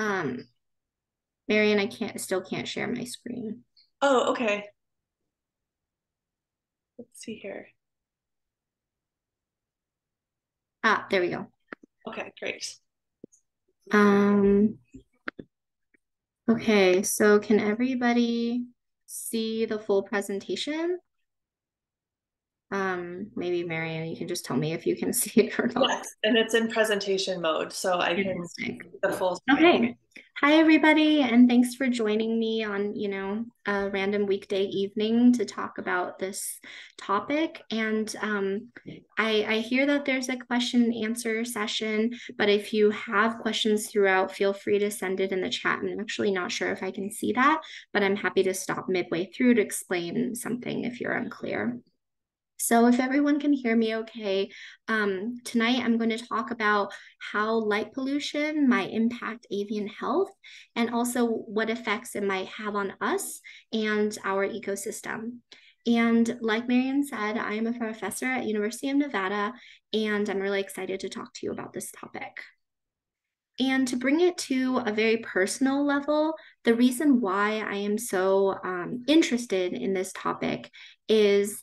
Um, Marion, still can't share my screen. Oh, okay. Let's see here. Ah, there we go. Okay, great. Um, okay, so can everybody see the full presentation? Maybe Marion, you can just tell me if you can see it or not. Yes, and it's in presentation mode, so I can Fantastic. see the full screen. Okay. Hi, everybody, and thanks for joining me on, a random weekday evening to talk about this topic. And I hear that there's a question and answer session, but if you have questions throughout, feel free to send it in the chat. I'm actually not sure if I can see that, but I'm happy to stop midway through to explain something if you're unclear. So if everyone can hear me okay, tonight I'm going to talk about how light pollution might impact avian health and also what effects it might have on us and our ecosystem. And like Marian said, I am a professor at University of Nevada, and I'm really excited to talk to you about this topic. And to bring it to a very personal level, the reason why I am so interested in this topic is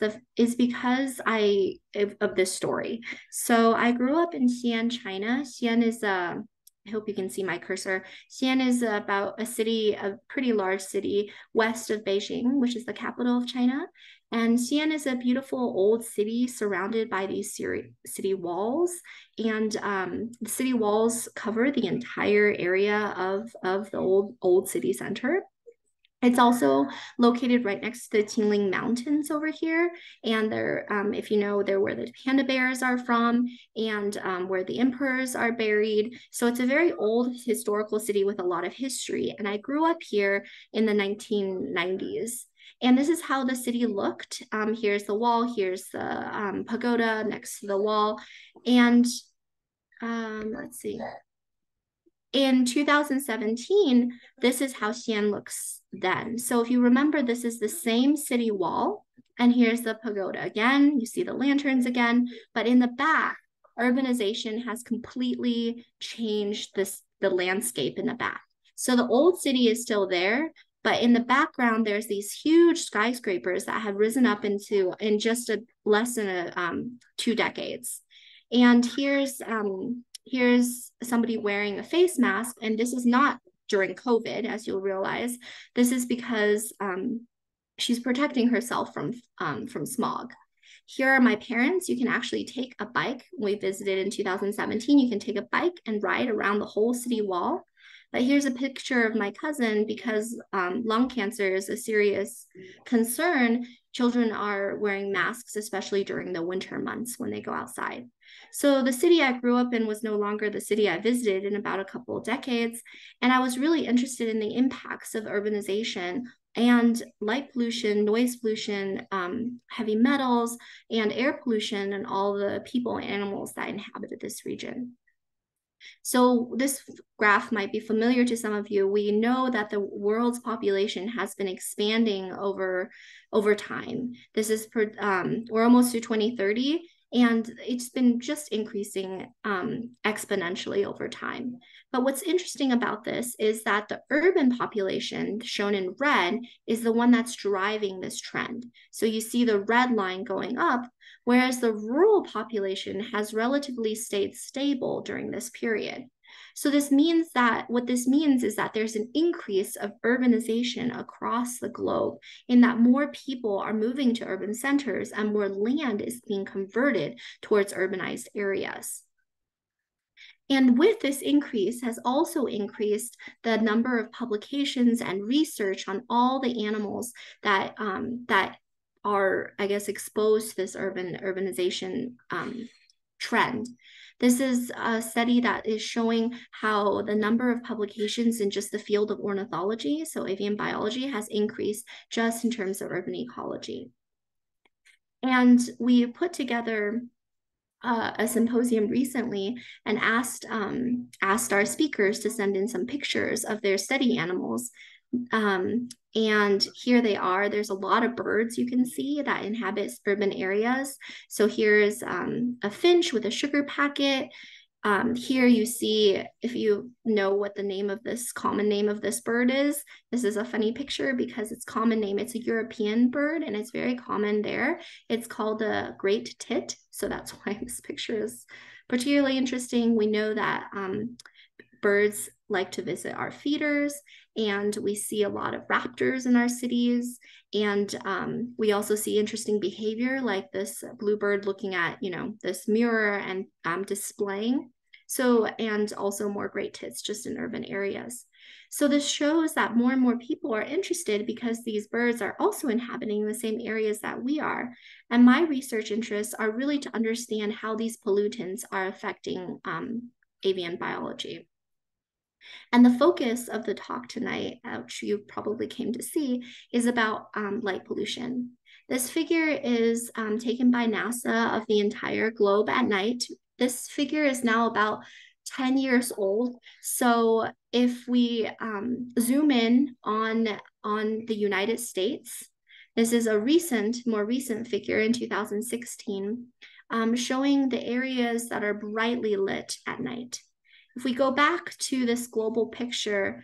because of this story. So I grew up in Xi'an, China. Xi'an is a I hope you can see my cursor. Xi'an is about a pretty large city west of Beijing, which is the capital of China. And Xi'an is a beautiful old city surrounded by these city walls, and the city walls cover the entire area of the old city center. It's also located right next to the Tingling Mountains over here, and if you know, they're where the panda bears are from, and where the emperors are buried. So it's a very old historical city with a lot of history. And I grew up here in the 1990s. And this is how the city looked. Here's the wall, here's the pagoda next to the wall. And let's see. In 2017, this is how Xi'an looks then. So if you remember, this is the same city wall, and here's the pagoda again. You see the lanterns again, but in the back, urbanization has completely changed the landscape in the back. So the old city is still there, but in the background, there's these huge skyscrapers that have risen up in just less than 2 decades. And here's somebody wearing a face mask, and this is not during COVID, as you'll realize. This is because she's protecting herself from smog. Here are my parents. You can actually take a bike. We visited in 2017. You can take a bike and ride around the whole city wall. But here's a picture of my cousin because lung cancer is a serious concern. Children are wearing masks, especially during the winter months when they go outside. So the city I grew up in was no longer the city I visited in about a couple of decades. And I was really interested in the impacts of urbanization and light pollution, noise pollution, heavy metals, and air pollution, and all the people and animals that inhabited this region. So this graph might be familiar to some of you. We know that the world's population has been expanding over time. This is we're almost to 2030, and it's been just increasing exponentially over time. But what's interesting about this is that the urban population, shown in red, is the one that's driving this trend. So you see the red line going up, whereas the rural population has relatively stayed stable during this period. So what this means is that there's an increase of urbanization across the globe, in that more people are moving to urban centers and more land is being converted towards urbanized areas. And with this increase has also increased the number of publications and research on all the animals that are, I guess, exposed to this urbanization trend. This is a study that is showing how the number of publications in just the field of ornithology, so avian biology, has increased just in terms of urban ecology. And we put together a symposium recently and asked our speakers to send in some pictures of their study animals. And here they are. There's a lot of birds you can see that inhabit urban areas. So here's a finch with a sugar packet. Here you see, if you know what the name of this common name of this bird is, this is a funny picture because its common name, it's a European bird and it's very common there. It's called a great tit. So that's why this picture is particularly interesting. We know that birds like to visit our feeders, and we see a lot of raptors in our cities. And we also see interesting behavior like this bluebird looking at, this mirror and displaying. So, and also more great tits just in urban areas. So this shows that more and more people are interested because these birds are also inhabiting the same areas that we are. And my research interests are really to understand how these pollutants are affecting avian biology. And the focus of the talk tonight, which you probably came to see, is about light pollution. This figure is taken by NASA of the entire globe at night. This figure is now about 10 years old. So if we zoom in on the United States, this is a more recent figure in 2016, showing the areas that are brightly lit at night. If we go back to this global picture,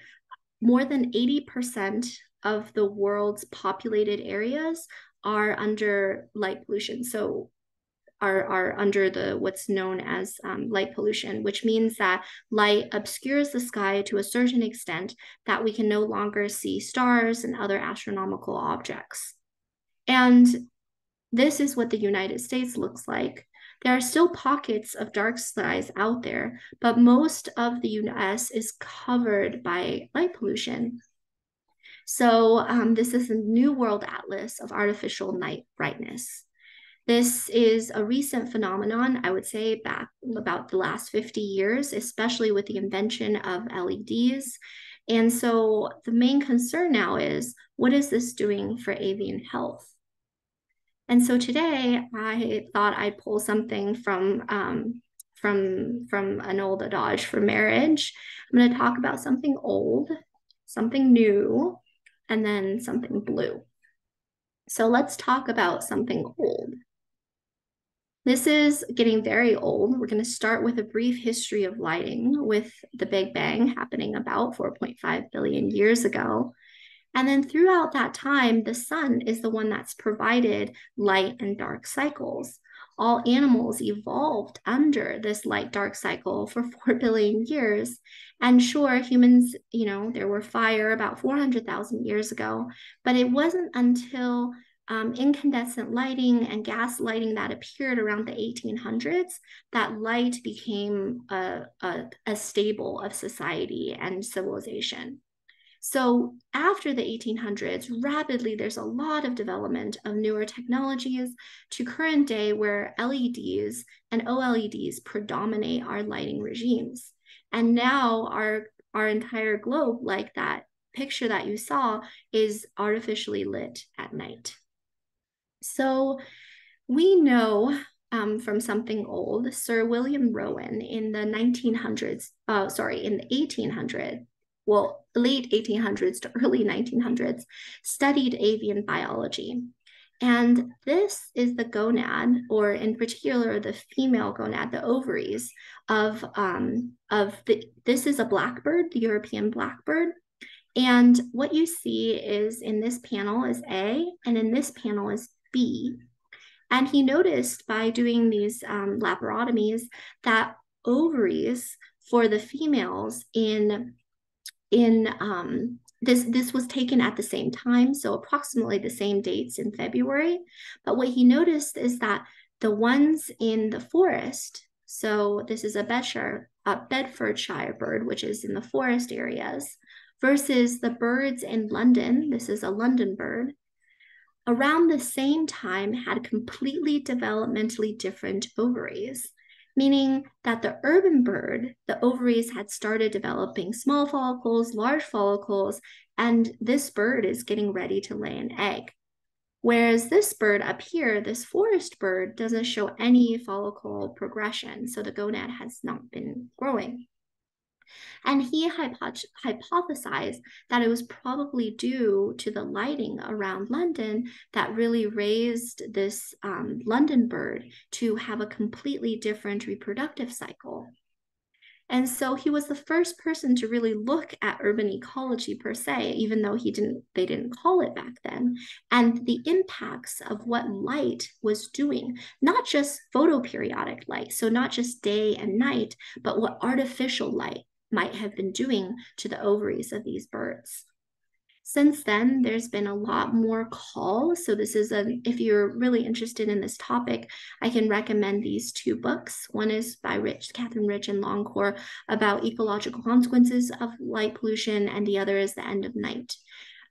more than 80% of the world's populated areas are under light pollution. So are under the what's known as light pollution, which means that light obscures the sky to a certain extent that we can no longer see stars and other astronomical objects. And this is what the United States looks like. There are still pockets of dark skies out there, but most of the US is covered by light pollution. So this is a New World Atlas of artificial night brightness. This is a recent phenomenon, I would say, back about the last 50 years, especially with the invention of LEDs. And so the main concern now is, what is this doing for avian health? And so today I thought I'd pull something from an old adage for marriage. I'm going to talk about something old, something new, and then something blue. So let's talk about something old. This is getting very old. We're going to start with a brief history of lighting, with the Big Bang happening about 4.5 billion years ago. And then throughout that time, the sun is the one that's provided light and dark cycles. All animals evolved under this light dark cycle for 4 billion years. And sure, humans, there were fire about 400,000 years ago, but it wasn't until incandescent lighting and gas lighting that appeared around the 1800s that light became a staple of society and civilization. So after the 1800s, rapidly, there's a lot of development of newer technologies to current day where LEDs and OLEDs predominate our lighting regimes. And now our entire globe, like that picture that you saw, is artificially lit at night. So we know from something old, Sir William Rowan in the 1800s, late 1800s to early 1900s, studied avian biology. And this is the gonad, or in particular, the female gonad, the ovaries this is a blackbird, the European blackbird. And what you see is in this panel is A, and in this panel is B. And he noticed by doing these laparotomies that ovaries for the females this was taken at the same time, so approximately the same dates in February. But what he noticed is that the ones in the forest, so this is a Bedfordshire bird, which is in the forest areas, versus the birds in London, this is a London bird, around the same time had completely developmentally different ovaries, meaning that the urban bird, the ovaries had started developing small follicles, large follicles, and this bird is getting ready to lay an egg. Whereas this bird up here, this forest bird, doesn't show any follicle progression, so the gonad has not been growing. And he hypothesized that it was probably due to the lighting around London that really raised this London bird to have a completely different reproductive cycle. And so he was the first person to really look at urban ecology per se, even though they didn't call it back then, and the impacts of what light was doing, not just photoperiodic light, so not just day and night, but what artificial light might have been doing to the ovaries of these birds. Since then, there's been a lot more calls. So if you're really interested in this topic, I can recommend these two books. One is by Catherine Rich and Longcore about ecological consequences of light pollution, and the other is The End of Night.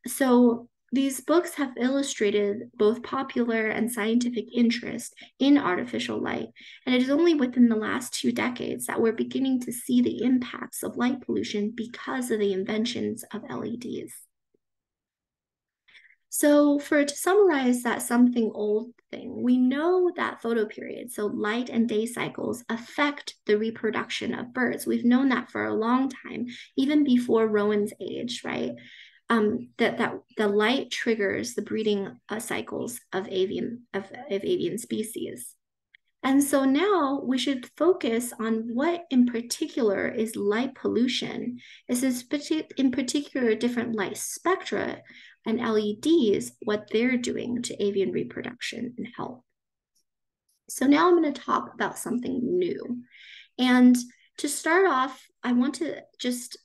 So these books have illustrated both popular and scientific interest in artificial light. And it is only within the last 2 decades that we're beginning to see the impacts of light pollution because of the inventions of LEDs. So to summarize that something old thing, we know that photoperiods, so light and day cycles, affect the reproduction of birds. We've known that for a long time, even before Rowan's age, right? That the light triggers the breeding cycles of avian species. And so now we should focus on what in particular is light pollution. This is in particular different light spectra and LEDs, what they're doing to avian reproduction and health. So now I'm going to talk about something new. And to start off, I want to just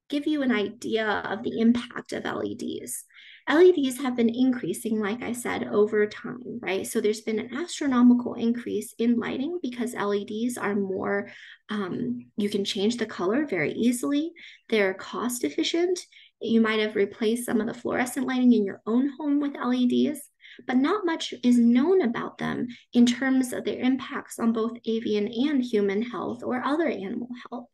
give you an idea of the impact of LEDs. LEDs have been increasing, like I said, over time, right? So there's been an astronomical increase in lighting because LEDs are more, you can change the color very easily. They're cost efficient. You might have replaced some of the fluorescent lighting in your own home with LEDs, but not much is known about them in terms of their impacts on both avian and human health or other animal health.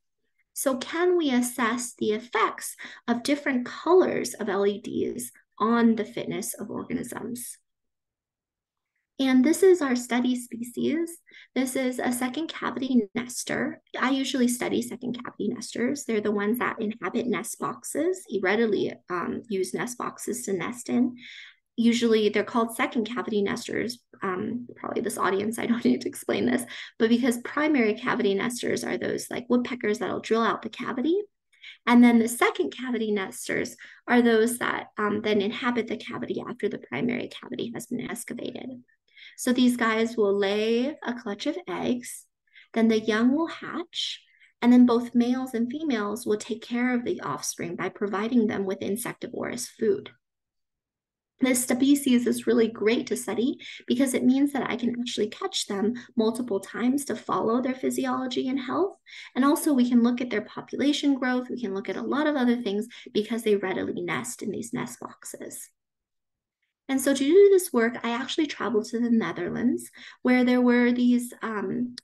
So can we assess the effects of different colors of LEDs on the fitness of organisms? And this is our study species. This is a second cavity nester. I usually study second cavity nesters. They're the ones that inhabit nest boxes. You readily use nest boxes to nest in. Usually they're called second cavity nesters. Probably this audience, I don't need to explain this, but because primary cavity nesters are those like woodpeckers that'll drill out the cavity. And then the second cavity nesters are those that then inhabit the cavity after the primary cavity has been excavated. So these guys will lay a clutch of eggs, then the young will hatch, and then both males and females will take care of the offspring by providing them with insectivorous food. This species is really great to study because it means that I can actually catch them multiple times to follow their physiology and health. And also we can look at their population growth. We can look at a lot of other things because they readily nest in these nest boxes. And so to do this work, I actually traveled to the Netherlands, where there were these,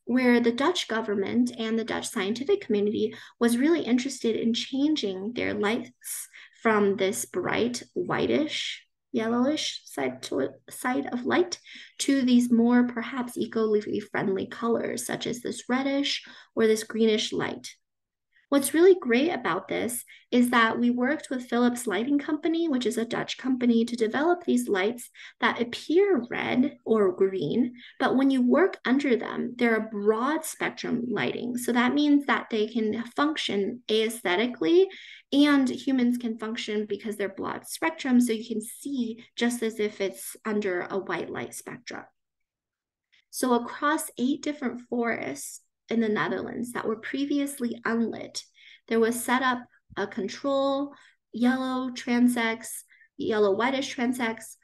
where the Dutch government and the Dutch scientific community was really interested in changing their lights from this bright whitish, yellowish side of light to these more perhaps eco-friendly colors, such as this reddish or this greenish light. What's really great about this is that we worked with Philips Lighting Company, which is a Dutch company, to develop these lights that appear red or green, but when you work under them, they're a broad spectrum lighting. So that means that they can function aesthetically, and humans can function because they're broad spectrum, so you can see just as if it's under a white light spectrum. So across 8 different forests in the Netherlands that were previously unlit, there was set up a control, yellow transects, yellow whitish transects,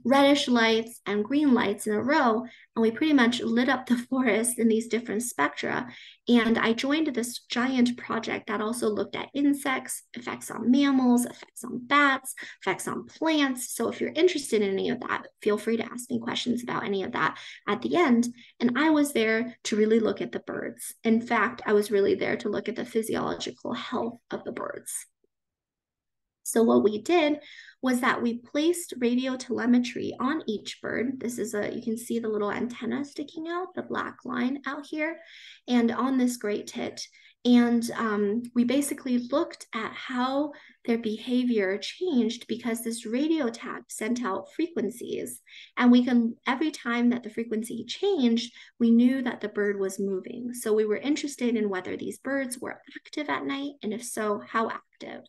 reddish lights and green lights in a row, and we pretty much lit up the forest in these different spectra. And I joined this giant project that also looked at insects, effects on mammals, effects on bats, effects on plants. So if you're interested in any of that, feel free to ask me questions about any of that at the end. And I was there to really look at the birds. In fact, I was really there to look at the physiological health of the birds. So what we did was that we placed radio telemetry on each bird. This is you can see the little antenna sticking out, the black line out here, and on this great tit. And we basically looked at how their behavior changed because this radio tag sent out frequencies. And we can, every time that the frequency changed, we knew that the bird was moving. So we were interested in whether these birds were active at night, and if so, how active.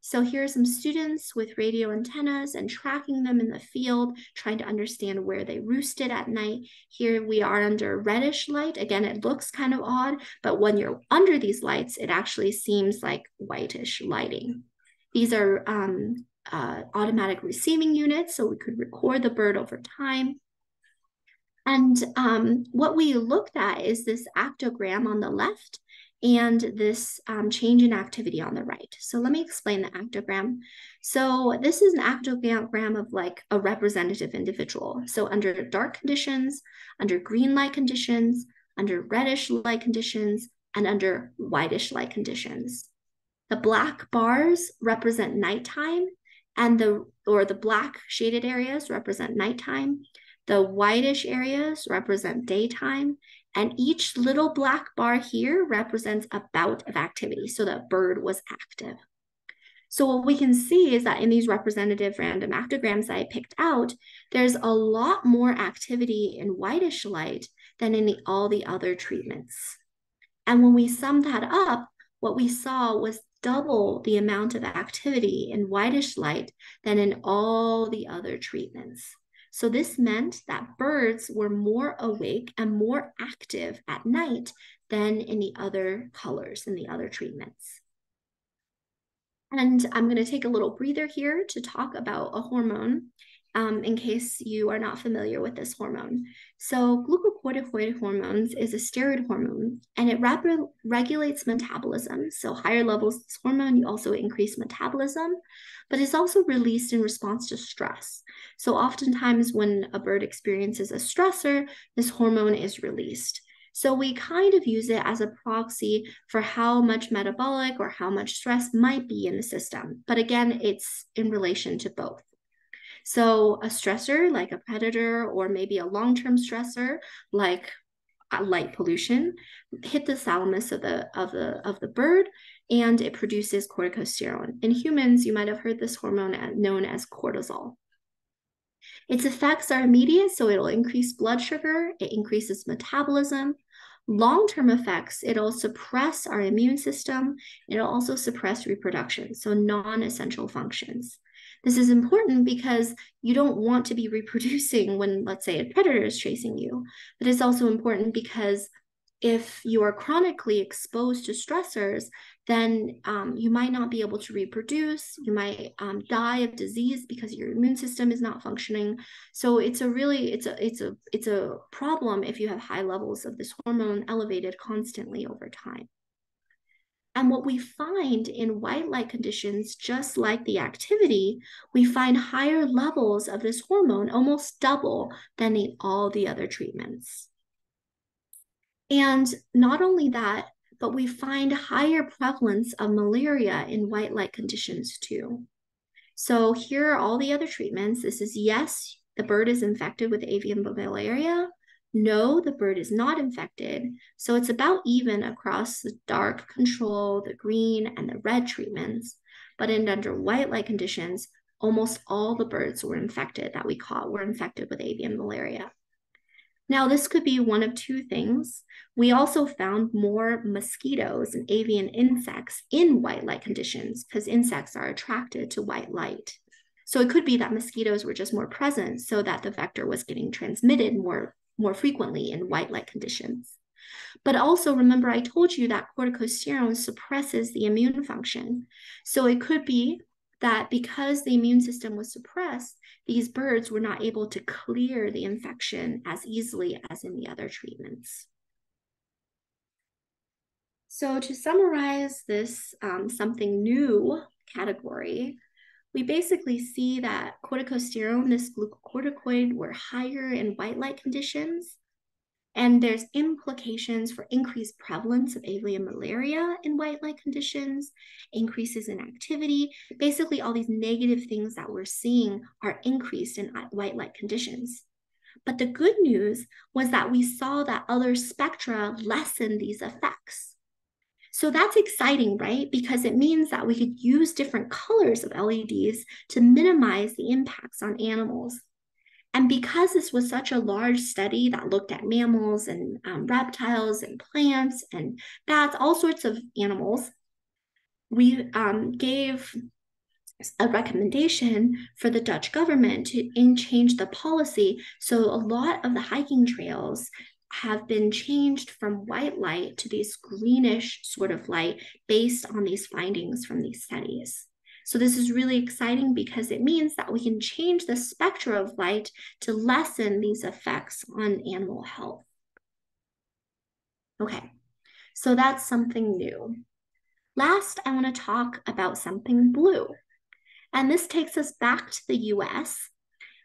So here are some students with radio antennas and tracking them in the field, trying to understand where they roosted at night. Here we are under reddish light. Again, it looks kind of odd, but when you're under these lights, it actually seems like whitish lighting. These are automatic receiving units, so we could record the bird over time. And what we looked at is this actogram on the left and this change in activity on the right. So let me explain the actogram. So this is an actogram of like a representative individual. So under dark conditions, under green light conditions, under reddish light conditions, and under whitish light conditions. The black bars represent nighttime, and the black shaded areas represent nighttime. The whitish areas represent daytime, and each little black bar here represents a bout of activity, so that bird was active. So what we can see is that in these representative random actograms that I picked out, there's a lot more activity in whitish light than in all the other treatments. And when we summed that up, what we saw was double the amount of activity in whitish light than in all the other treatments. So this meant that birds were more awake and more active at night than in the other colors, in the other treatments. And I'm going to take a little breather here to talk about a hormone in case you are not familiar with this hormone. So glucocorticoid hormones is a steroid hormone, and it regulates metabolism. So higher levels of this hormone, you also increase metabolism, but it's also released in response to stress. So oftentimes when a bird experiences a stressor, this hormone is released. So we kind of use it as a proxy for how much metabolic or how much stress might be in the system. But again, it's in relation to both. So a stressor like a predator or maybe a long-term stressor like light pollution hit the thalamus of the bird, and it produces corticosterone. In humans, you might have heard this hormone known as cortisol. Its effects are immediate, so it'll increase blood sugar, it increases metabolism. Long-term effects, it'll suppress our immune system, it'll also suppress reproduction, so non-essential functions. This is important because you don't want to be reproducing when, let's say, a predator is chasing you, but it's also important because if you are chronically exposed to stressors, then you might not be able to reproduce. You might die of disease because your immune system is not functioning. So it's a problem if you have high levels of this hormone elevated constantly over time. And what we find in white light conditions, just like the activity, we find higher levels of this hormone, almost double than in all the other treatments. And not only that, but we find higher prevalence of malaria in white light conditions too. So here are all the other treatments. This is yes, the bird is infected with avian malaria. No, the bird is not infected. So it's about even across the dark control, the green, and the red treatments. But under white light conditions, almost all the birds were infected that we caught were infected with avian malaria. Now, this could be one of two things. We also found more mosquitoes and avian insects in white light conditions because insects are attracted to white light. So it could be that mosquitoes were just more present so that the vector was getting transmitted more frequently in white light conditions. But also remember, I told you that corticosterone suppresses the immune function. So it could be that because the immune system was suppressed, these birds were not able to clear the infection as easily as in the other treatments. So to summarize this something new category, we basically see that corticosterone, this glucocorticoid, were higher in white light conditions. And there's implications for increased prevalence of avian malaria in white light conditions, increases in activity. Basically, all these negative things that we're seeing are increased in white light conditions. But the good news was that we saw that other spectra lessen these effects. So that's exciting, right? Because it means that we could use different colors of LEDs to minimize the impacts on animals. And because this was such a large study that looked at mammals and reptiles and plants and bats, all sorts of animals, we gave a recommendation for the Dutch government to change the policy. So a lot of the hiking trails have been changed from white light to these greenish sort of light based on these findings from these studies. So this is really exciting because it means that we can change the spectra of light to lessen these effects on animal health. Okay, so that's something new. Last, I want to talk about something blue. And this takes us back to the US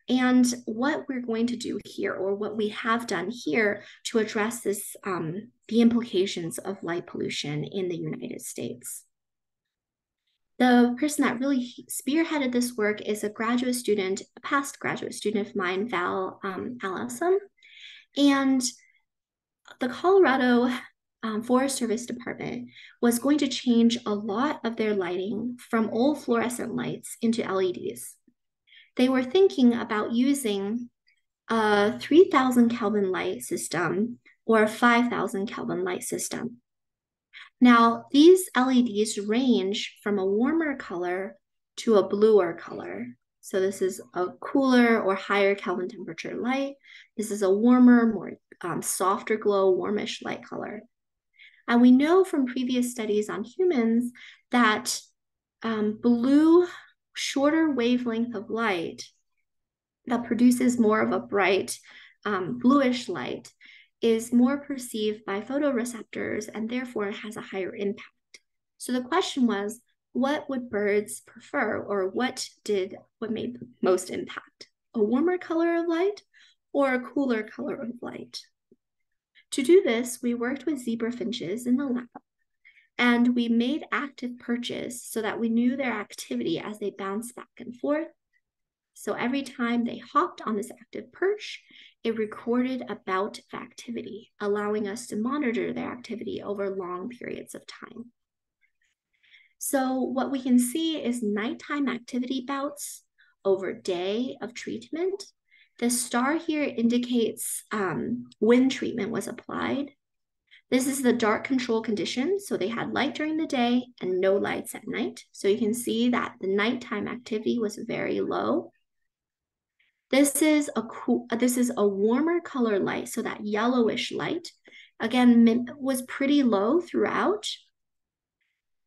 and what we're going to do here, or what we have done here to address this, the implications of light pollution in the United States. The person that really spearheaded this work is a graduate student, a past graduate student of mine, Val Allison. And the Colorado Forest Service Department was going to change a lot of their lighting from old fluorescent lights into LEDs. They were thinking about using a 3000 Kelvin light system or a 5000 Kelvin light system. Now, these LEDs range from a warmer color to a bluer color. So this is a cooler or higher Kelvin temperature light. This is a warmer, more softer glow, warmish light color. And we know from previous studies on humans that blue, shorter wavelength of light that produces more of a bright bluish light is more perceived by photoreceptors and therefore has a higher impact. So the question was, what would birds prefer, or what made the most impact? A warmer color of light or a cooler color of light? To do this, we worked with zebra finches in the lab, and we made active perches so that we knew their activity as they bounced back and forth. So every time they hopped on this active perch, it recorded a bout of activity, allowing us to monitor their activity over long periods of time. So what we can see is nighttime activity bouts over day of treatment. The star here indicates when treatment was applied. This is the dark control condition. So they had light during the day and no lights at night. So you can see that the nighttime activity was very low. This is a warmer color light, so that yellowish light, again, was pretty low throughout.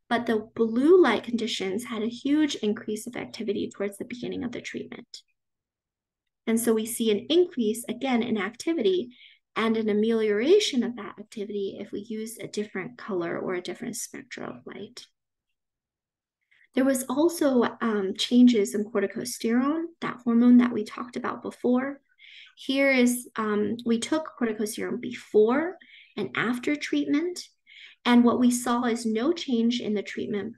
But the blue light conditions had a huge increase of activity towards the beginning of the treatment. And so we see an increase, again, in activity and an amelioration of that activity if we use a different color or a different spectra of light. There was also changes in corticosterone, that hormone that we talked about before. Here is, we took corticosterone before and after treatment. And what we saw is no change in the treatment,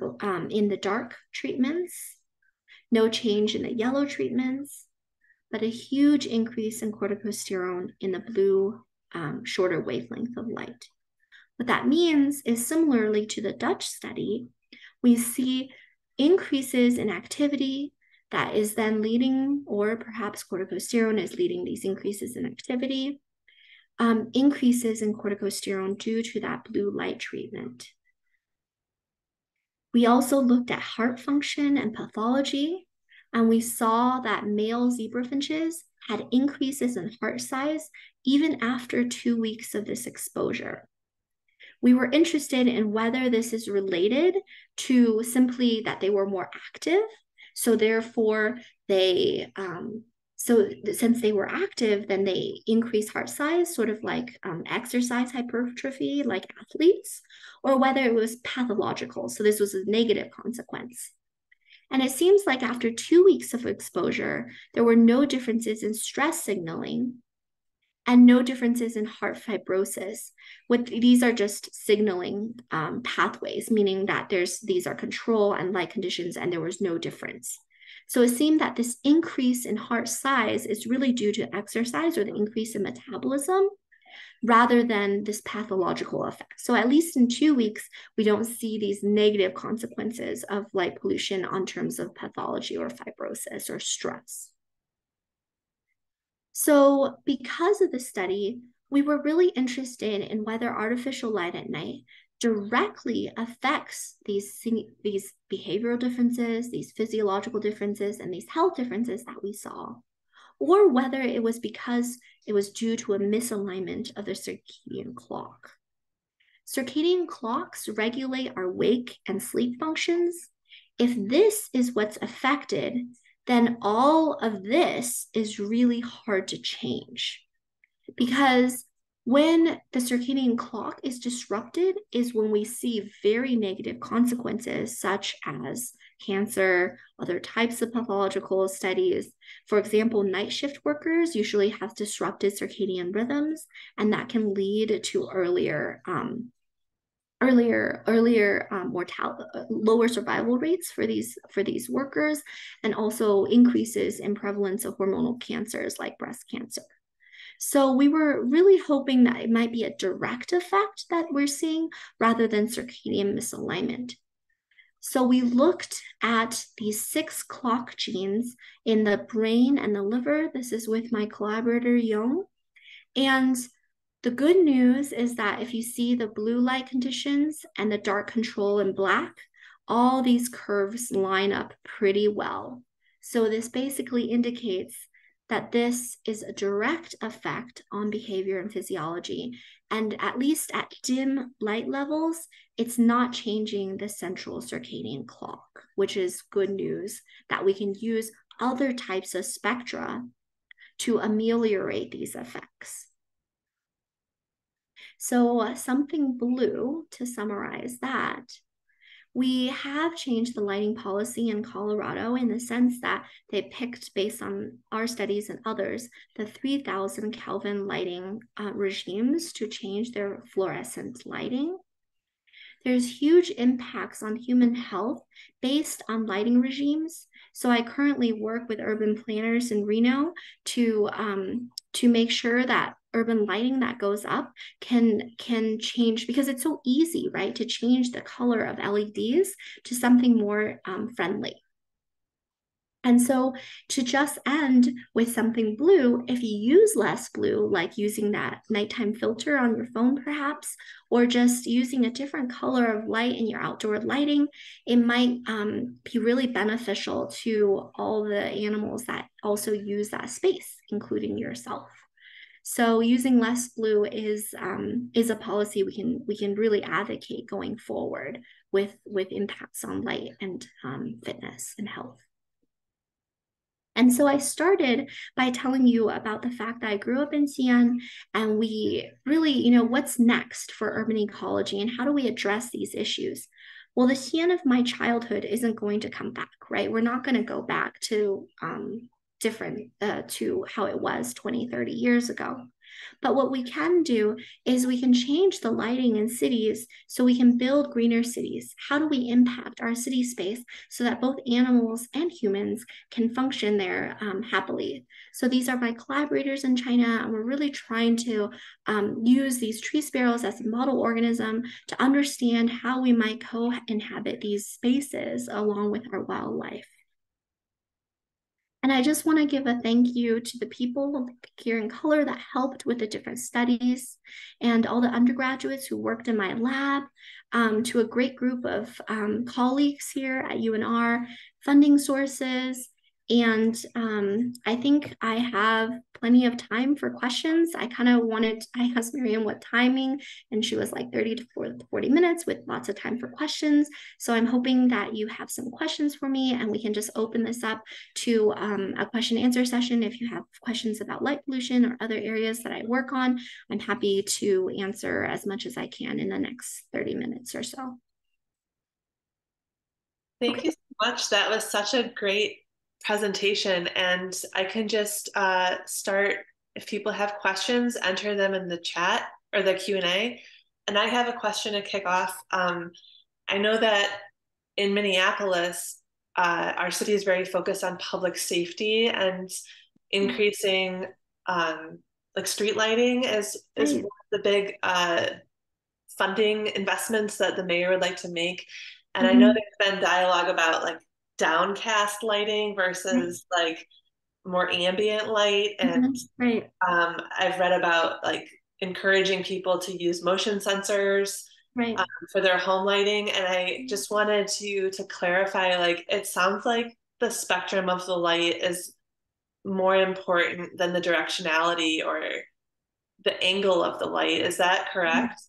in the dark treatments, no change in the yellow treatments, but a huge increase in corticosterone in the blue, shorter wavelength of light. What that means is, similarly to the Dutch study, we see increases in activity that is then leading, or perhaps corticosterone is leading these increases in activity, increases in corticosterone due to that blue light treatment. We also looked at heart function and pathology, and we saw that male zebra finches had increases in heart size even after 2 weeks of this exposure. We were interested in whether this is related to simply that they were more active. So therefore, since they were active, then they increase heart size, sort of like exercise hypertrophy, like athletes, or whether it was pathological. So this was a negative consequence. And it seems like after 2 weeks of exposure, there were no differences in stress signaling and no differences in heart fibrosis. These are just signaling pathways, meaning that these are control and light conditions, and there was no difference. So it seemed that this increase in heart size is really due to exercise or the increase in metabolism, rather than this pathological effect. So at least in 2 weeks, we don't see these negative consequences of light pollution on terms of pathology or fibrosis or stress. So because of the study, we were really interested in whether artificial light at night directly affects these behavioral differences, these physiological differences, and these health differences that we saw, or whether it was because it was due to a misalignment of the circadian clock. Circadian clocks regulate our wake and sleep functions. If this is what's affected, then all of this is really hard to change, because when the circadian clock is disrupted is when we see very negative consequences, such as cancer, other types of pathological studies. For example, night shift workers usually have disrupted circadian rhythms, and that can lead to mortality, lower survival rates for these workers, and also increases in prevalence of hormonal cancers like breast cancer. So we were really hoping that it might be a direct effect that we're seeing rather than circadian misalignment. So we looked at these 6 clock genes in the brain and the liver. This is with my collaborator, Young. And the good news is that if you see the blue light conditions and the dark control in black, all these curves line up pretty well. So this basically indicates that this is a direct effect on behavior and physiology. And at least at dim light levels, it's not changing the central circadian clock, which is good news that we can use other types of spectra to ameliorate these effects. So something blue, to summarize that, we have changed the lighting policy in Colorado in the sense that they picked, based on our studies and others, the 3000 Kelvin lighting regimes to change their fluorescent lighting. There's huge impacts on human health based on lighting regimes. So I currently work with urban planners in Reno to make sure that urban lighting that goes up can change, because it's so easy, right, to change the color of LEDs to something more friendly. And so to just end with something blue, if you use less blue, like using that nighttime filter on your phone perhaps, or just using a different color of light in your outdoor lighting, it might be really beneficial to all the animals that also use that space, including yourself. So using less blue is a policy we can really advocate going forward with impacts on light and fitness and health. And so I started by telling you about the fact that I grew up in Xi'an, and we really, what's next for urban ecology and how do we address these issues? Well, the Xi'an of my childhood isn't going to come back, right? We're not going to go back to to how it was 20, 30 years ago. But what we can do is we can change the lighting in cities so we can build greener cities. How do we impact our city space so that both animals and humans can function there happily? So these are my collaborators in China, and we're really trying to use these tree sparrows as a model organism to understand how we might co-inhabit these spaces along with our wildlife. And I just want to give a thank you to the people here in color that helped with the different studies, and all the undergraduates who worked in my lab, to a great group of colleagues here at UNR, funding sources. And I think I have plenty of time for questions. I asked Miriam what timing, and she was like 30 to 40 minutes with lots of time for questions. So I'm hoping that you have some questions for me, and we can just open this up to a question and answer session. If you have questions about light pollution or other areas that I work on, I'm happy to answer as much as I can in the next 30 minutes or so. Thank you so much. That was such a great presentation, and I can just start. If people have questions, enter them in the chat or the Q&A. And I have a question to kick off. I know that in Minneapolis, our city is very focused on public safety and increasing like street lighting is one Right. of the big funding investments that the mayor would like to make. And I know Mhm. there's been dialogue about like downcast lighting Right. versus like more ambient light. And Mhm. Right. I've read about like encouraging people to use motion sensors Right. for their home lighting. And I just wanted to clarify, like, it sounds like the spectrum of the light is more important than the directionality or the angle of the light. Is that correct?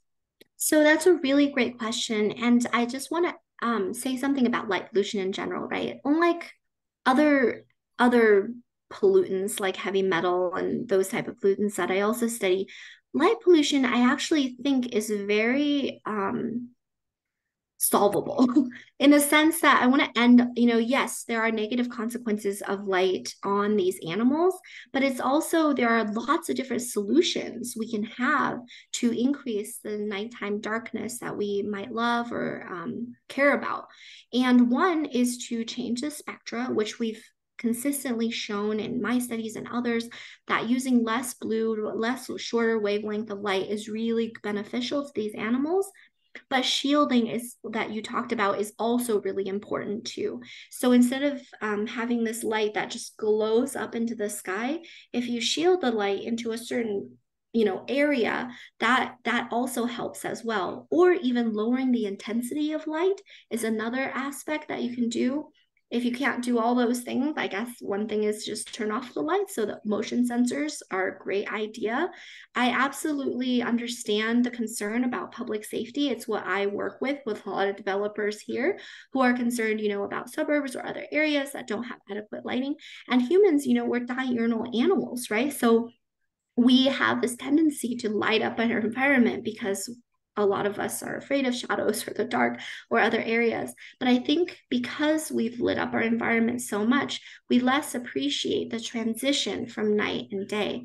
So that's a really great question. And I just want to say something about light pollution in general, right? Unlike other other pollutants like heavy metal and those type of pollutants that I also study, light pollution I actually think is very solvable in a sense that I want to end, yes, there are negative consequences of light on these animals, but it's also, there are lots of different solutions we can have to increase the nighttime darkness that we might love or care about. And one is to change the spectra, which we've consistently shown in my studies and others that using less blue, less shorter wavelength of light is really beneficial to these animals, but shielding is that you talked about is also really important too. So instead of having this light that just glows up into the sky, if you shield the light into a certain area, that also helps as well. Or even lowering the intensity of light is another aspect that you can do. If you can't do all those things, I guess one thing is just turn off the light. So the motion sensors are a great idea. I absolutely understand the concern about public safety. It's what I work with a lot of developers here who are concerned, about suburbs or other areas that don't have adequate lighting. And humans, we're diurnal animals, right? So we have this tendency to light up our environment because a lot of us are afraid of shadows or the dark or other areas. But I think because we've lit up our environment so much, we less appreciate the transition from night and day.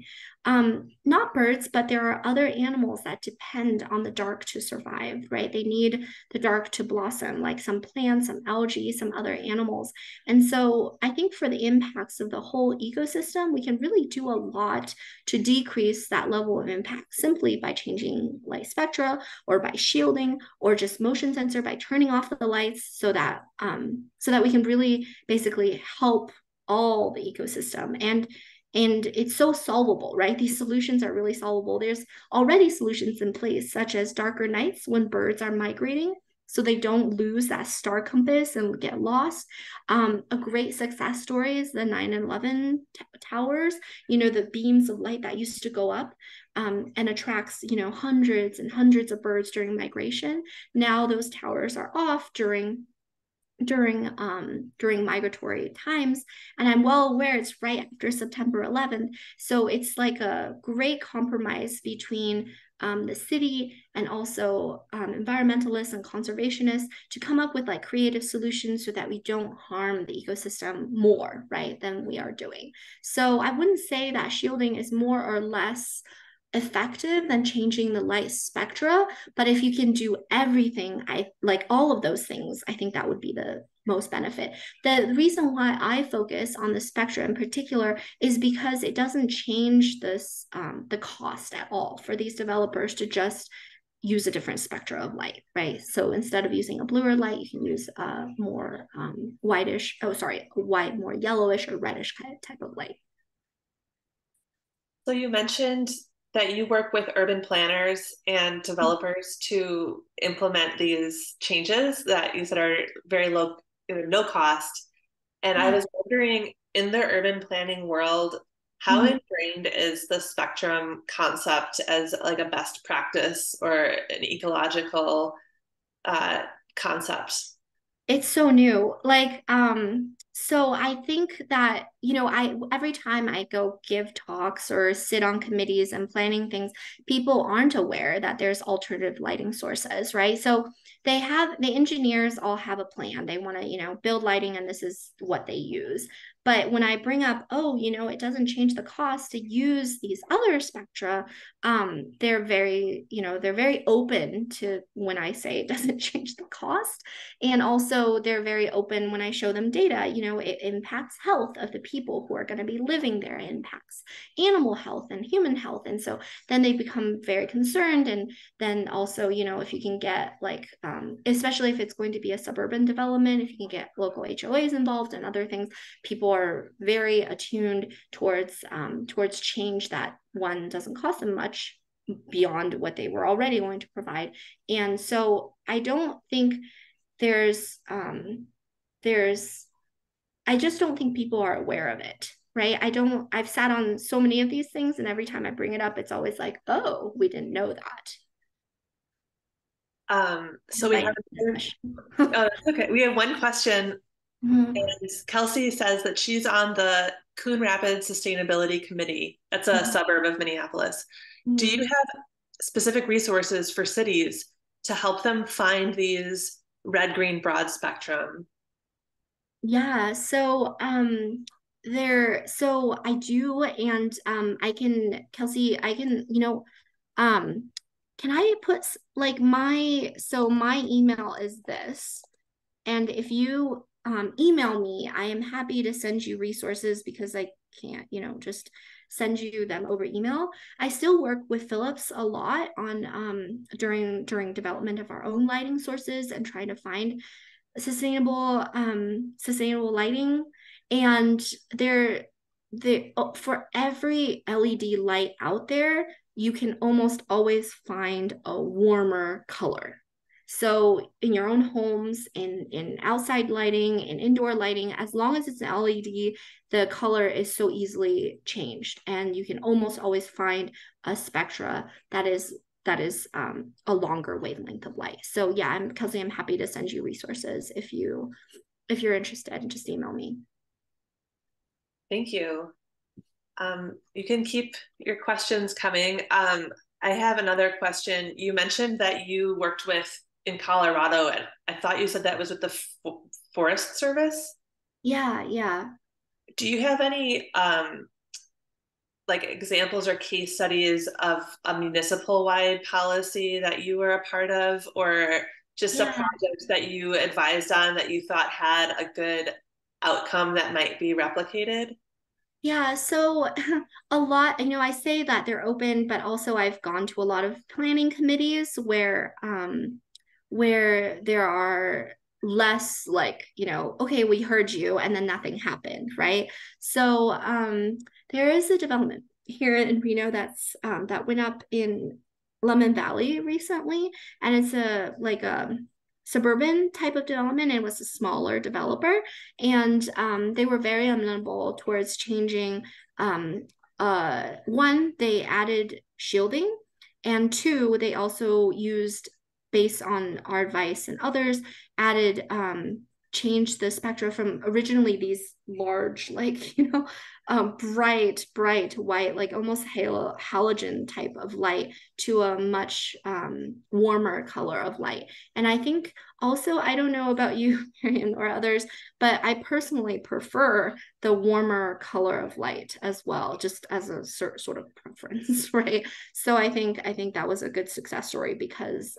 Not birds, but there are other animals that depend on the dark to survive, right? They need the dark to blossom, like some plants, some algae, some other animals. And so I think for the impacts of the whole ecosystem, we can really do a lot to decrease that level of impact simply by changing light spectra or by shielding or just motion sensor by turning off the lights so that we can really basically help all the ecosystem. And it's so solvable, right? These solutions are really solvable. There's already solutions in place, such as darker nights when birds are migrating, so they don't lose that star compass and get lost. A great success story is the 9/11 towers, the beams of light that used to go up and attracts, hundreds and hundreds of birds during migration. Now those towers are off during migratory times, and I'm well aware it's right after September 11th, so it's like a great compromise between the city and also environmentalists and conservationists to come up with like creative solutions so that we don't harm the ecosystem more, right, than we are doing. So I wouldn't say that shielding is more or less effective than changing the light spectra, but if you can do everything, I like all of those things, I think that would be the most benefit. The reason why I focus on the spectra in particular is because it doesn't change the cost at all for these developers to just use a different spectra of light, right? So instead of using a bluer light, you can use a more whitish, white, more yellowish or reddish kind of type of light. So you mentioned that you work with urban planners and developers to implement these changes that you said are very low, no cost. And I Yeah. was wondering, in the urban planning world, how Mhm. ingrained is the spectrum concept as like a best practice or an ecological uh, concept? It's so new. So I think that, I every time I go give talks or sit on committees and planning things, people aren't aware that there's alternative lighting sources, right? So the engineers all have a plan. They want to, build lighting and this is what they use. But when I bring up, oh, it doesn't change the cost to use these other spectra, they're very open to when I say it doesn't change the cost. And also they're very open when I show them data. It impacts health of the people who are going to be living there. It impacts animal health and human health. And so then they become very concerned. And then also, if you can get like, especially if it's going to be a suburban development, if you can get local HOAs involved and other things, people are very attuned towards change that one doesn't cost them much beyond what they were already going to provide. And so I don't think there's I just don't think people are aware of it, right? I've sat on so many of these things, and every time I bring it up, it's always like, oh, we didn't know that. So we have oh, okay. We have one question, mm-hmm. and Kelsey says that she's on the Coon Rapids Sustainability Committee. That's a Mm-hmm. suburb of Minneapolis. Do you have specific resources for cities to help them find these red, green, broad spectrum? Yeah, so so I do, and Kelsey, I can, can I put like my email is this, and if you email me, I am happy to send you resources because I can't, just send you them over email. I still work with Philips a lot on during development of our own lighting sources and trying to find sustainable lighting. And for every LED light out there, you can almost always find a warmer color. So in your own homes, in outside lighting, in indoor lighting, as long as it's an LED, the color is so easily changed, and you can almost always find a spectra that is a longer wavelength of light. So yeah, Kelsey, I'm happy to send you resources if you're interested. Just email me. Thank you. You can keep your questions coming. I have another question. You mentioned that you worked in Colorado, and I thought you said that was with the Forest Service. Yeah. Do you have any like examples or case studies of a municipal wide policy that you were a part of, or just a Yeah. project that you advised on that you thought had a good outcome that might be replicated? Yeah, so a lot, I say that they're open, but also I've gone to a lot of planning committees where there are less like, okay, we heard you, and then nothing happened, right? So there is a development here in Reno that went up in Lemon Valley recently, and it's a suburban type of development. It was a smaller developer, and they were very amenable towards changing. One, they added shielding, and two, they also used, based on our advice and others, added changed the spectra from originally these large, like, bright white, like almost halogen type of light, to a much warmer color of light. And I think also, I don't know about you, Marion, or others, but I personally prefer the warmer color of light as well, just as a sort of preference, right? So I think that was a good success story because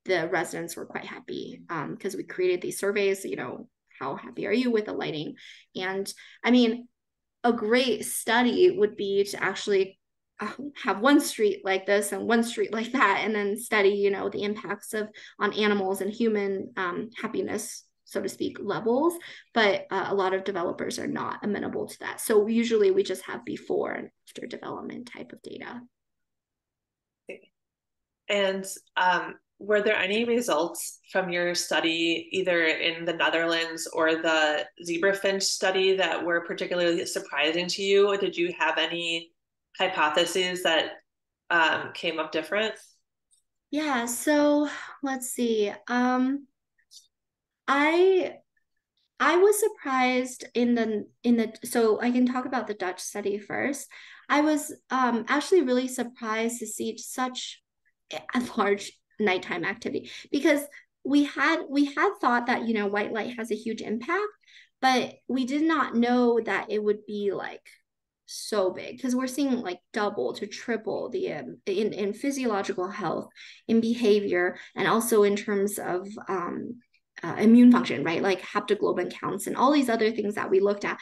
the residents were quite happy because we created these surveys, how happy are you with the lighting? And I mean, a great study would be to actually have one street like this and one street like that, and then study, the impacts on animals and human happiness, so to speak, levels. But a lot of developers are not amenable to that. So usually we just have before and after development type of data. And were there any results from your study, either in the Netherlands or the zebrafinch study, that were particularly surprising to you? Or did you have any hypotheses that came up different? Yeah, so let's see. I I was surprised in the so I can talk about the Dutch study first. I was actually really surprised to see such a large nighttime activity, because we had thought that white light has a huge impact, but we did not know that it would be like so big, because we're seeing like double to triple the in physiological health, in behavior, and also in terms of immune function, right? Like haptoglobin counts and all these other things that we looked at.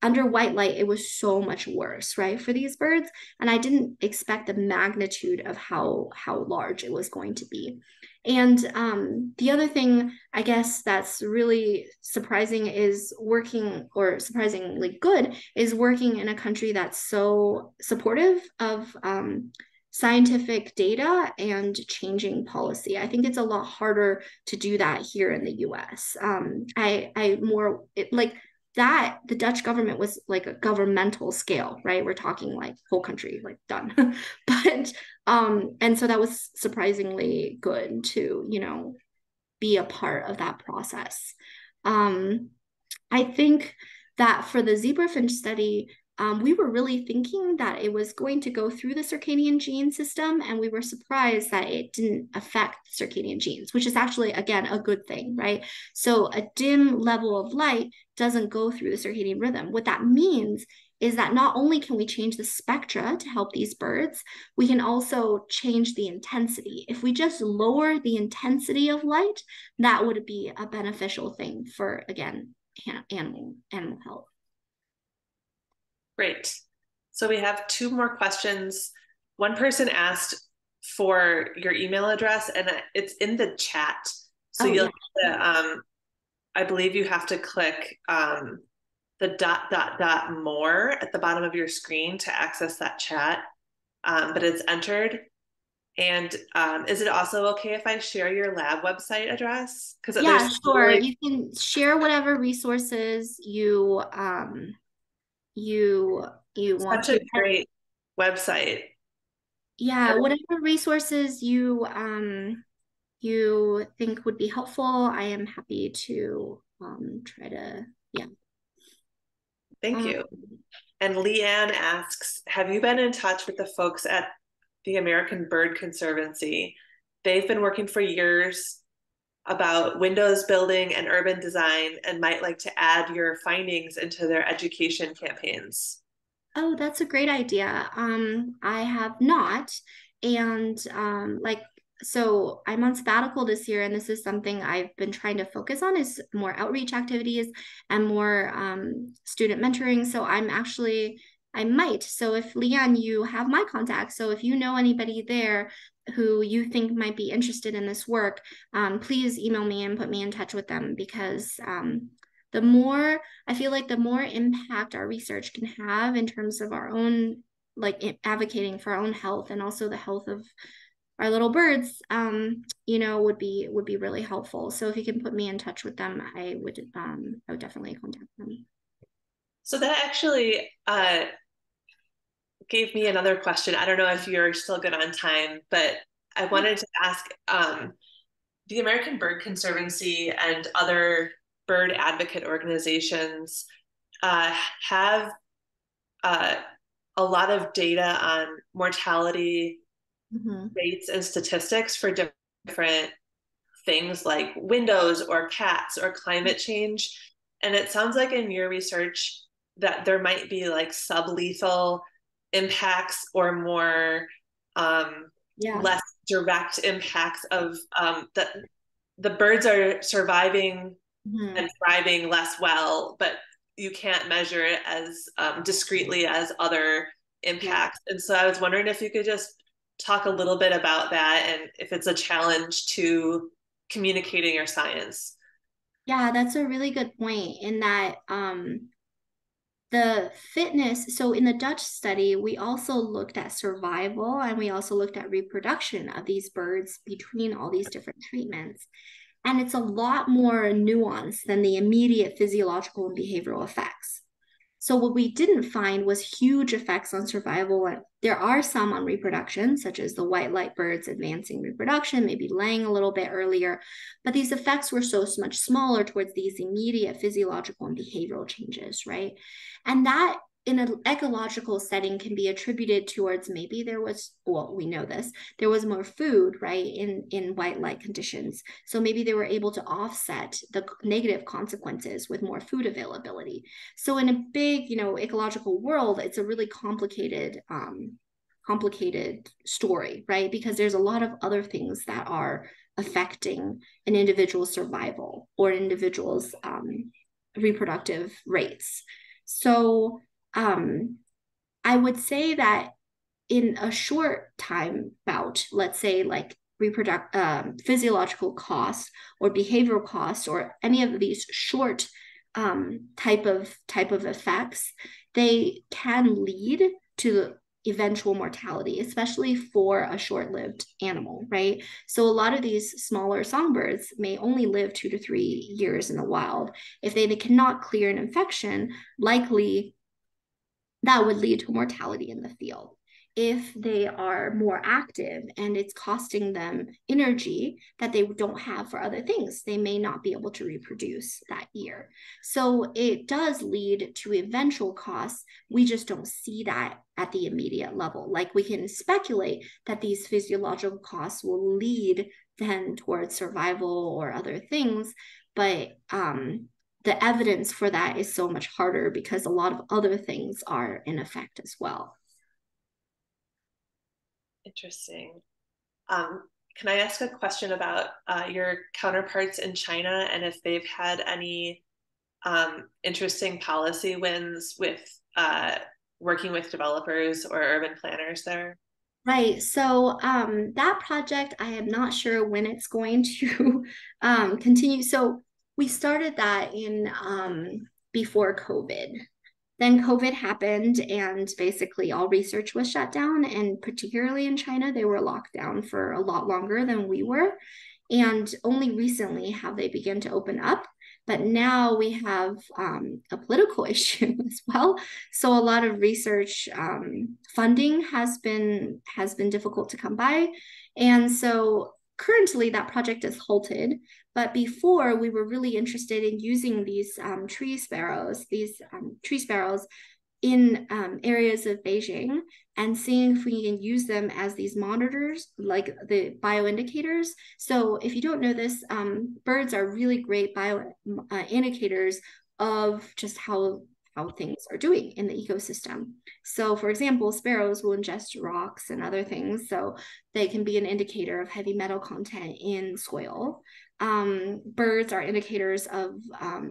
Under white light, it was so much worse, right, for these birds. And I didn't expect the magnitude of how large it was going to be. And the other thing, I guess, that's really surprising is working, or surprisingly good, is working in a country that's so supportive of scientific data and changing policy. I think it's a lot harder to do that here in the US. I more like that the Dutch government was like a governmental scale, right? We're talking like whole country, like done. But and so that was surprisingly good to, be a part of that process. Um, I think that for the zebrafinch study, we were really thinking that it was going to go through the circadian gene system, and we were surprised that it didn't affect circadian genes, which is actually, again, a good thing, right? So a dim level of light doesn't go through the circadian rhythm. What that means is that not only can we change the spectra to help these birds, we can also change the intensity. If we just lower the intensity of light, that would be a beneficial thing for, again, animal health. Great. So we have two more questions. One person asked for your email address, and it's in the chat. So you'll have to, I believe you have to click the dot dot dot more at the bottom of your screen to access that chat. But it's entered. And is it also okay if I share your lab website address? Because Yeah, there's sure. really You can share whatever resources you want such a to. great website. Yeah, whatever resources you think would be helpful, I am happy to try to, yeah. Thank Um, you. And Leanne asks, have you been in touch with the folks at the American Bird Conservancy? They've been working for years about windows building and urban design and might like to add your findings into their education campaigns. Oh, that's a great idea. I have not. And so I'm on sabbatical this year, and this is something I've been trying to focus on, is more outreach activities and more student mentoring. So I might. So if Leanne, you have my contact. So if you know anybody there who you think might be interested in this work, please email me and put me in touch with them, because the more I feel like the more impact our research can have in terms of our own, like advocating for our own health and also the health of our little birds, would be really helpful. So if you can put me in touch with them, I would definitely contact them. So that actually gave me another question. I don't know if you're still good on time, but I wanted to ask the American Bird Conservancy and other bird advocate organizations have uh, a lot of data on mortality rates and statistics for different things like windows or cats or climate change. And it sounds like in your research that there might be like sublethal impacts or more Yeah. less direct impacts of that the birds are surviving Mhm. and thriving less well, but you can't measure it as discreetly as other Yeah. impacts. And so I was wondering if you could just talk a little bit about that and if it's a challenge to communicating your science. Yeah, that's a really good point, in that the fitness. So in the Dutch study, we also looked at survival, and we also looked at reproduction of these birds between all these different treatments. And it's a lot more nuanced than the immediate physiological and behavioral effects. So what we didn't find was huge effects on survival. And there are some on reproduction, such as the white light birds advancing reproduction, maybe laying a little bit earlier. But these effects were so much smaller towards these immediate physiological and behavioral changes, right? And that in an ecological setting can be attributed towards maybe there was, well, we know this, there was more food, right, in white light conditions. So maybe they were able to offset the negative consequences with more food availability. So in a big, ecological world, it's a really complicated story, right? Because there's a lot of other things that are affecting an individual's survival or an individual's reproductive rates. So I would say that in a short time bout, let's say like physiological costs or behavioral costs or any of these short type of effects, they can lead to eventual mortality, especially for a short-lived animal, right? So a lot of these smaller songbirds may only live 2 to 3 years in the wild. If they cannot clear an infection, likely that would lead to mortality in the field. If they are more active and it's costing them energy that they don't have for other things, they may not be able to reproduce that year. So it does lead to eventual costs. We just don't see that at the immediate level. Like we can speculate that these physiological costs will lead then towards survival or other things, but the evidence for that is so much harder because a lot of other things are in effect as well. Interesting. Can I ask a question about your counterparts in China and if they've had any interesting policy wins with working with developers or urban planners there? Right. So that project, I am not sure when it's going to continue. So we started that in before COVID. Then COVID happened, and basically all research was shut down. And particularly in China, they were locked down for a lot longer than we were. And only recently have they begun to open up. But now we have a political issue as well. So a lot of research funding has been difficult to come by, and so currently that project is halted. But before, we were really interested in using these tree sparrows in areas of Beijing and seeing if we can use them as these monitors, like the bioindicators. So if you don't know this, birds are really great bio indicators of just how things are doing in the ecosystem. So for example, sparrows will ingest rocks and other things, so they can be an indicator of heavy metal content in soil. Birds are indicators of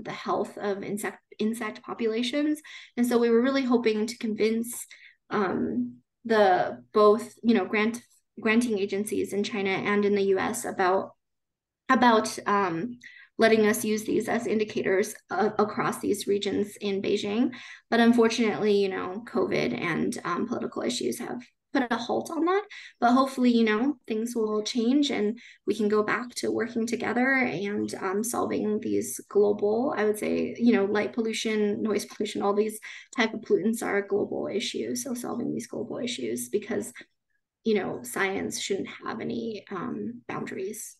the health of insect populations. And so we were really hoping to convince the both, granting agencies in China and in the US about letting us use these as indicators across these regions in Beijing. But unfortunately, COVID and political issues have put a halt on that. But hopefully, things will change and we can go back to working together and solving these global, I would say, light pollution, noise pollution, all these type of pollutants are a global issue. So solving these global issues because, science shouldn't have any boundaries.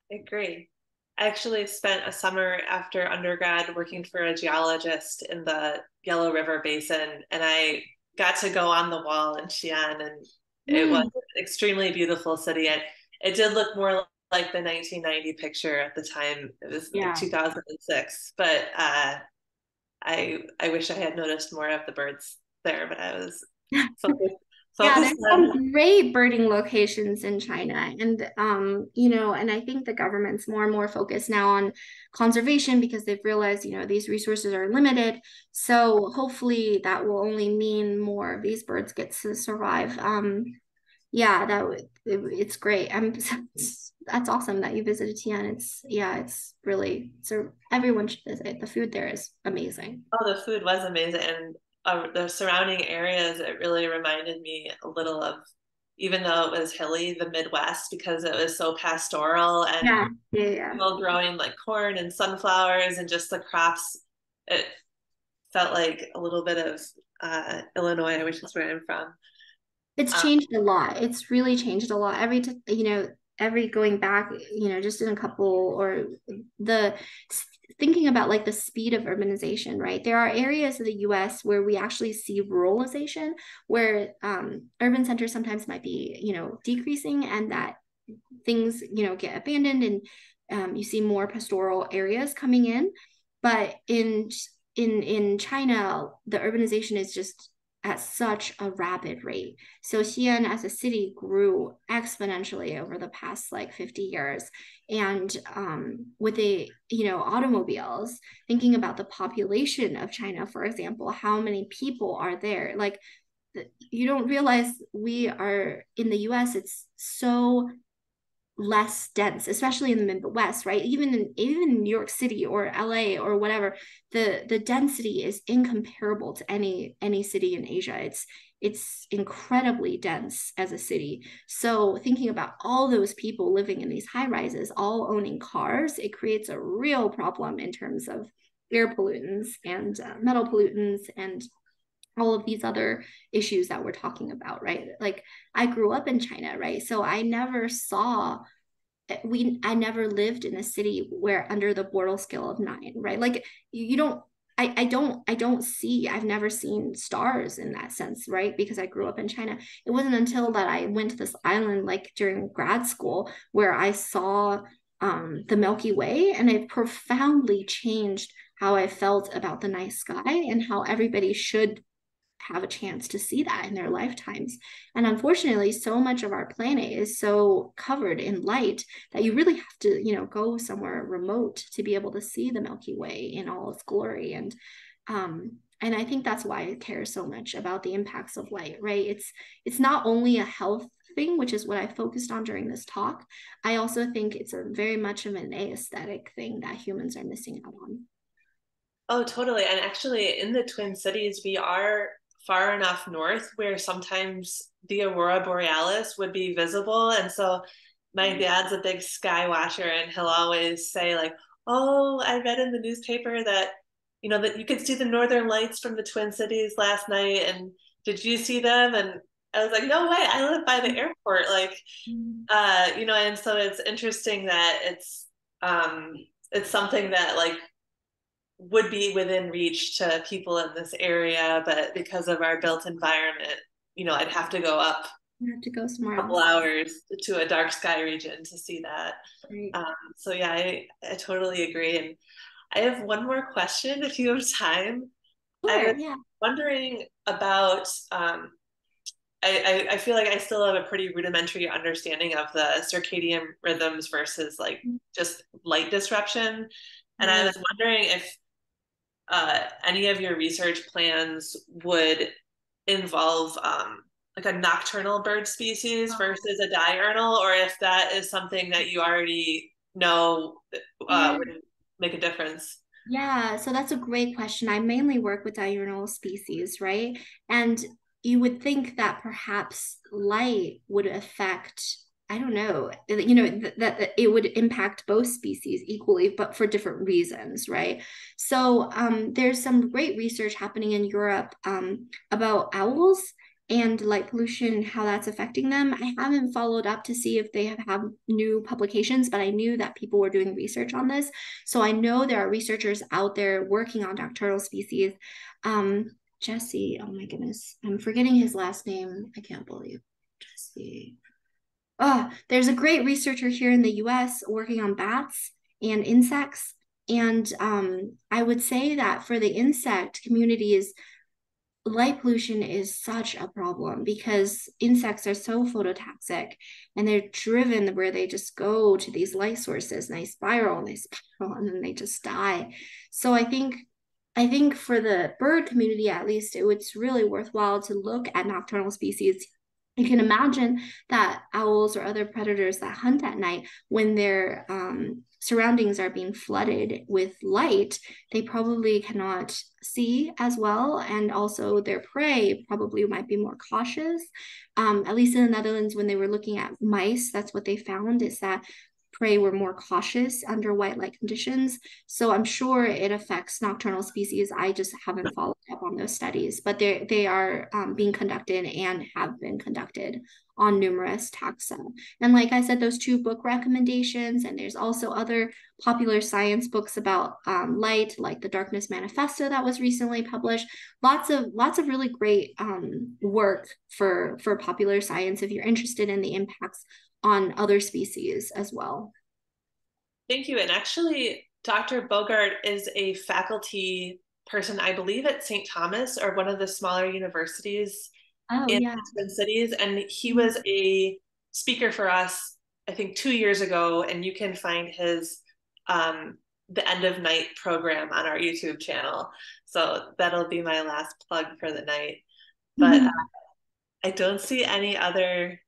I agree. I actually spent a summer after undergrad working for a geologist in the Yellow River Basin, and I got to go on the wall in Xi'an, and it was Mm, an extremely beautiful city. And it did look more like the 1990 picture at the time. It was like yeah. 2006, but I wish I had noticed more of the birds there, but I was focused Yeah, focused there's on. some great birding locations in China. And and I think the government's more and more focused now on conservation because they've realized, these resources are limited. So hopefully that will only mean more of these birds get to survive. Yeah, it's great. That's awesome that you visited Tian. It's really, so everyone should visit. The food there is amazing. Oh, the food was amazing, and the surrounding areas, it really reminded me a little of, even though it was hilly, the Midwest, because it was so pastoral and Yeah, yeah, yeah. people growing like corn and sunflowers and just the crops. It felt like a little bit of Illinois, which is where I'm from. It's Um, changed a lot. It's really changed a lot. Every going back, just in a couple or the thinking about like the speed of urbanization, right? There are areas of the US where we actually see ruralization, where urban centers sometimes might be, decreasing, and that things, get abandoned, and you see more pastoral areas coming in. But in China, the urbanization is just at such a rapid rate. So Xi'an as a city grew exponentially over the past like 50 years. And with the, automobiles, thinking about the population of China, for example, how many people are there? Like, you don't realize we are in the US, it's so less dense, especially in the Midwest, right? Even in New York City or LA or whatever, the density is incomparable to any city in Asia. It's incredibly dense as a city. So thinking about all those people living in these high rises, all owning cars, it creates a real problem in terms of air pollutants and metal pollutants and all of these other issues that we're talking about, right? Like, I grew up in China, right? So I never lived in a city where under the Bortle scale of 9, right? Like, you don't, I don't see, I've never seen stars in that sense, right? Because I grew up in China. It wasn't until that I went to this island, like during grad school, where I saw the Milky Way, and it profoundly changed how I felt about the night sky and how everybody should have a chance to see that in their lifetimes. And unfortunately, so much of our planet is so covered in light that you really have to, go somewhere remote to be able to see the Milky Way in all its glory. And I think that's why I care so much about the impacts of light, right? It's not only a health thing, which is what I focused on during this talk. I also think it's a very much of an aesthetic thing that humans are missing out on. Oh, totally. And actually, in the Twin Cities, we are far enough north where sometimes the aurora borealis would be visible. And so my dad's a big sky watcher, and he'll always say, like, oh, I read in the newspaper that, that you could see the northern lights from the Twin Cities last night. And did you see them? And I was like, no way, I live by the airport. Like, and so it's interesting that it's something that like would be within reach to people in this area, but because of our built environment, I'd have to go up You have to go somewhere a couple else. hours to a dark sky region to see that. Right. So yeah, I totally agree. And I have one more question if you have time. I Sure, was yeah. wondering about I feel like I still have a pretty rudimentary understanding of the circadian rhythms versus like just light disruption. And I Right. was wondering if any of your research plans would involve like a nocturnal bird species versus a diurnal, or if that is something that you already know Yeah. would make a difference. Yeah, so that's a great question. I mainly work with diurnal species, right? And you would think that perhaps light would affect, I don't know, that it would impact both species equally, but for different reasons, right? So there's some great research happening in Europe about owls and light pollution, how that's affecting them. I haven't followed up to see if they have had new publications, but I knew that people were doing research on this. So I know there are researchers out there working on nocturnal species. Jesse, oh my goodness, I'm forgetting his last name. I can't believe Jesse. There's a great researcher here in the US working on bats and insects. And I would say that for the insect communities, light pollution is such a problem because insects are so phototoxic, and they're driven where they just go to these light sources and they spiral and they spiral and then they just die. So I think for the bird community, at least, it's really worthwhile to look at nocturnal species. You can imagine that owls or other predators that hunt at night, when their surroundings are being flooded with light, they probably cannot see as well. And also, their prey probably might be more cautious. At least in the Netherlands, when they were looking at mice, that's what they found, is that prey were more cautious under white light conditions. So I'm sure it affects nocturnal species. I just haven't followed up on those studies, but they are being conducted and have been conducted on numerous taxa. And like I said, those two book recommendations, and there's also other popular science books about light, like the Darkness Manifesto that was recently published. Lots of really great work for popular science if you're interested in the impacts on other species as well. Thank you. And actually, Dr. Bogart is a faculty person, I believe, at St. Thomas or one of the smaller universities Oh in yeah. the Twin Cities. And he was a speaker for us, I think, 2 years ago. And you can find his The End of Night program on our YouTube channel. So that'll be my last plug for the night. But I don't see any other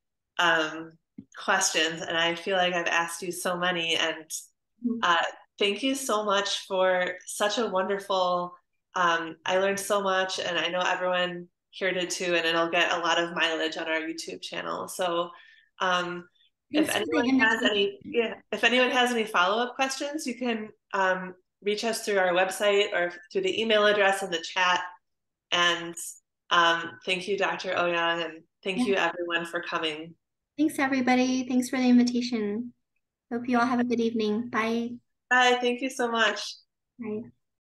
questions, and I feel like I've asked you so many. And uh, thank you so much for such a wonderful. I learned so much, and I know everyone here did too. And it'll get a lot of mileage on our YouTube channel. So, if Thanks for the anyone has invitation. any, yeah, if anyone has any follow-up questions, you can reach us through our website or through the email address in the chat. And thank you, Dr. Ouyang, and thank Yeah. you everyone for coming. Thanks everybody. Thanks for the invitation. Hope you all have a good evening. Bye. Bye, thank you so much. Bye.